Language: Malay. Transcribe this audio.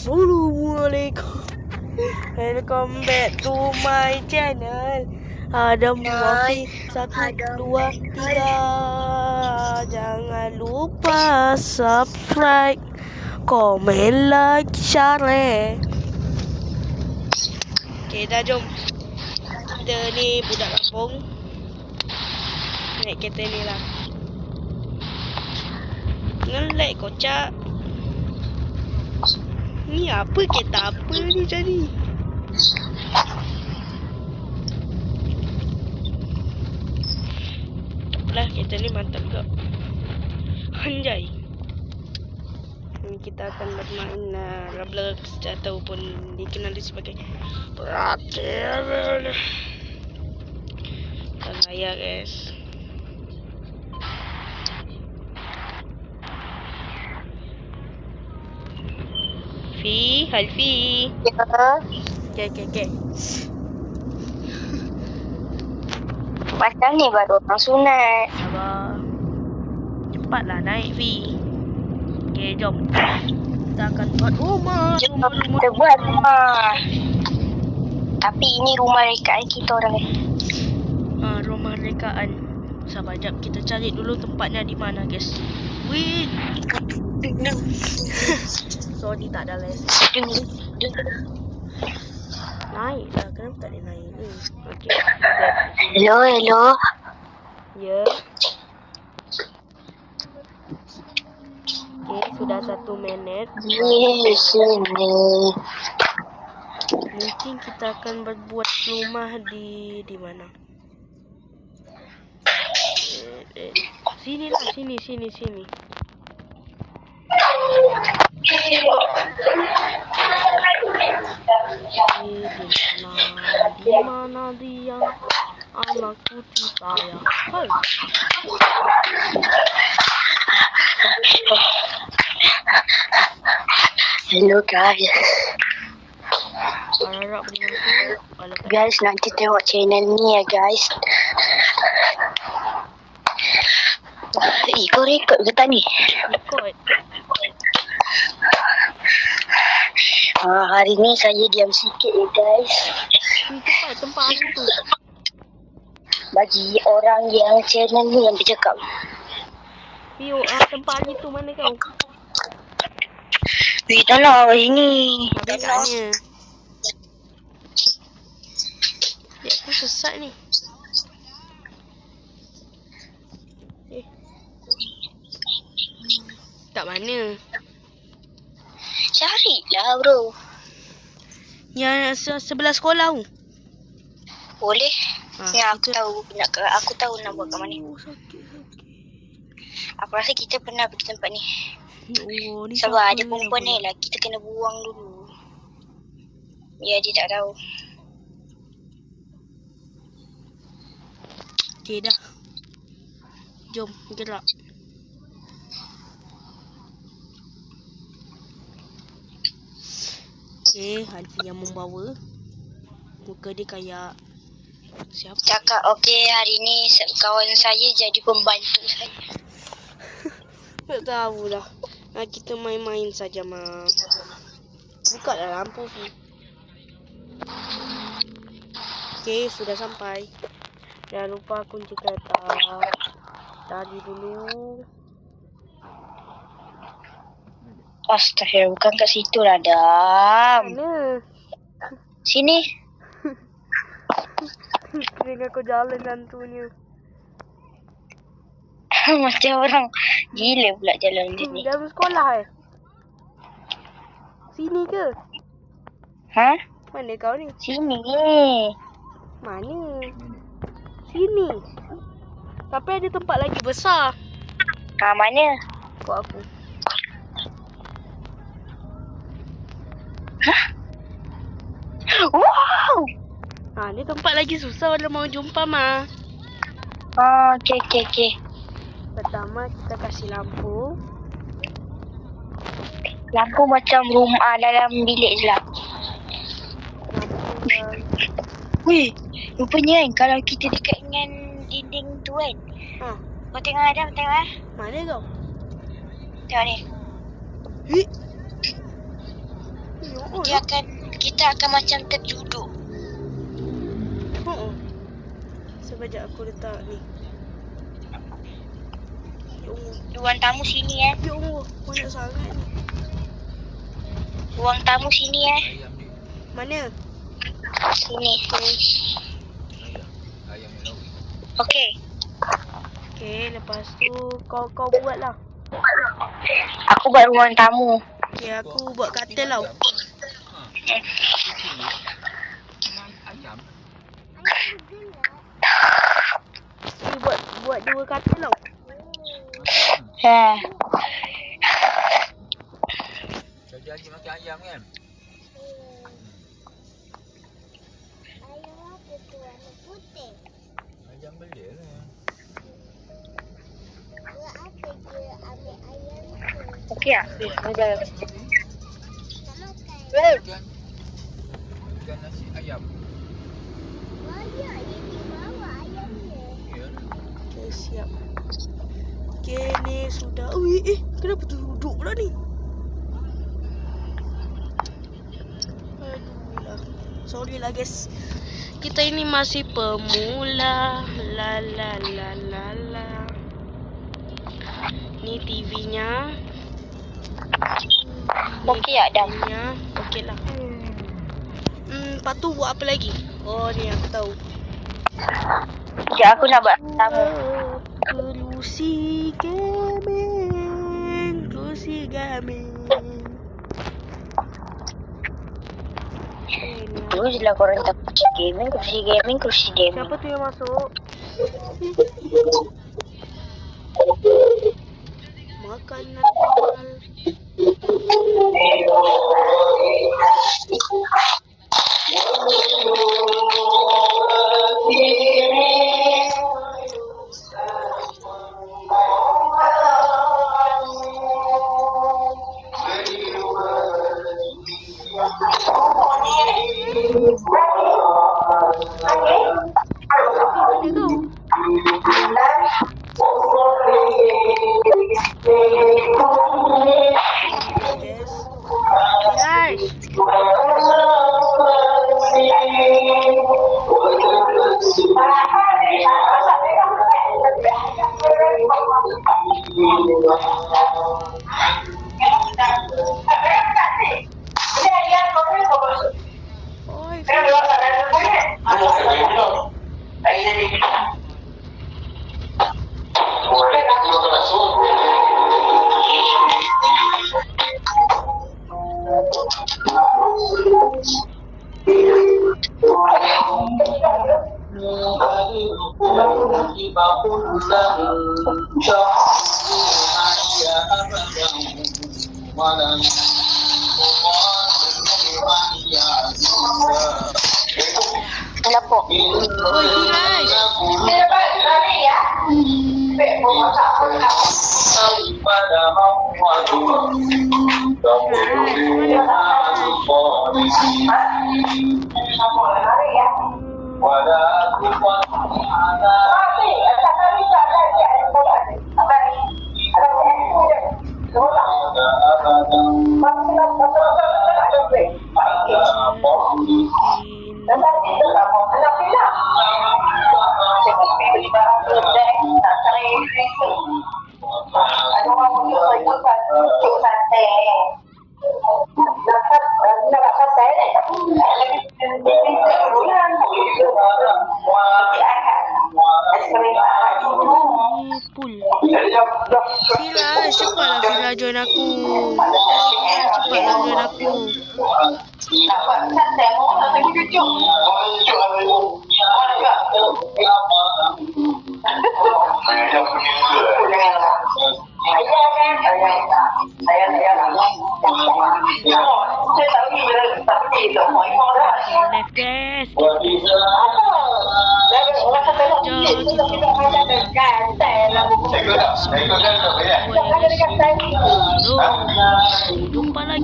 Assalamualaikum. Welcome back to my channel. Adam Wafi 1, 2, 3. Jangan lupa subscribe, komen, like, share. Okay, dah jom. Kita ni budak kampung. Naik kereta ni lah. Ngelak kocak. Ni apa kereta apa ni jadi? Takpelah, kereta ni mantap juga. Anjay. Ni kita akan bermain Roblox ataupun dikenali sebagai Perhatian. Kita layak guys. Halfi. Ya. Okay. Macam ni baru orang sunat. Sabar. Cepatlah naik Vi. Okay, jom. Kita akan buat rumah. Kita buat rumah. Tapi ini rumah rekaan kita orang ni. Rumah rekaan. Sabar jap, kita cari dulu tempatnya di mana guys. Wih. Sorry tak ada les. Naik lah, kenapa tak boleh naik ni? Okay. Hello. Ya. Okay, sudah 1 minit. Sini. Mungkin kita akan berbuat rumah di mana? Sini lah, sini. Di mana dia anak putih saya? Hai. Hello guys. Harap boleh masuk. Guys, nanti tengok channel ni ya guys. Kau rekod ke tak ni? Rekod. Hari ni saya diam sikit ya guys. Ini tempat tu. Bagi orang yang channel ni yang bercakap. Yo, tempat itu mana kau? Tak lah ini. Habisnya. Ya, aku sesat ni. Tak mana? Carilah bro. Yang sebelah sekolah tu. Boleh. Ya, aku kita... tahu nak buat kat mana. Sakit. Aku rasa kita pernah pergi tempat ni. Oh, ni Sabar, ada perempuan ni lah. Kita kena buang dulu. Ya, dia tak tahu. Okay, dah. Jom, gerak. Okay, Halfi yang membawa. Muka dia kayak siapa? Cakap, okay, hari ni kawan saya jadi pembantu saya. Tak tahulah. Kita main-main saja, Ma. Buka dah lampu ni. Okay, sudah sampai. Jangan lupa kunci kereta. Tadi dulu. Astaghfirullah, bukan kat situ lah, Dam. Mana? Sini. Dengan kau jalan hantunya. Macam orang gila pula jalan macam ni. Dalam sekolah Sini ke? Ha? Mana kau ni? Sini. Mana? Sini. Tapi ada tempat lagi besar. Mana? Kau aku. Hah? Wow! Ni tempat lagi susah kalau mau jumpa, Ma. Okay. Pertama kita kasih lampu. Lampu macam rumah dalam bilik je lah. Weh, rupanya kan kalau kita dekat dengan dinding tu kan. Kau tengok Adam, tengok Mana kau? Tengok ni. Kita akan macam terduduk. Sekejap aku letak ni. Ya Allah. Ruang tamu sini Ya Allah, banyak sangat ni. Ruang tamu sini Mana? Sini. Okey. Okey, lepas tu kau buatlah. Aku buat ruang tamu. Okey, aku buat katil tau. Ni buat 2 katil tau. Janji makan ayam kan? Ayam apa tu? Warna putih. Ayam beli lah. Buat apa dia ambil ayam tu? Okey tak? Tak makan. Ikan nasi ayam. Banyak yang dibawa ayamnya. Ya. Okey, siap. Okey, ni sudah. Kenapa tu duduk pula ni? Aduh lah. Sorry lah guys. Kita ini masih pemula. La la la la la. Ni TV-nya. Okey tak dah? TV-nya. Okey lah. Lepas tu buat apa lagi? Oh, ni aku tahu. Sekejap aku nak buat tamu. Kerusi gaming. Kerusi gaming. Terus je lah korang tak kursi gaming. Siapa tu yang masuk? Makanan mahal. Kenapa? Oi, guys. Fila, cepatlah Fila join aku. Cepatlah join aku. Left guys. Jumpa lagi.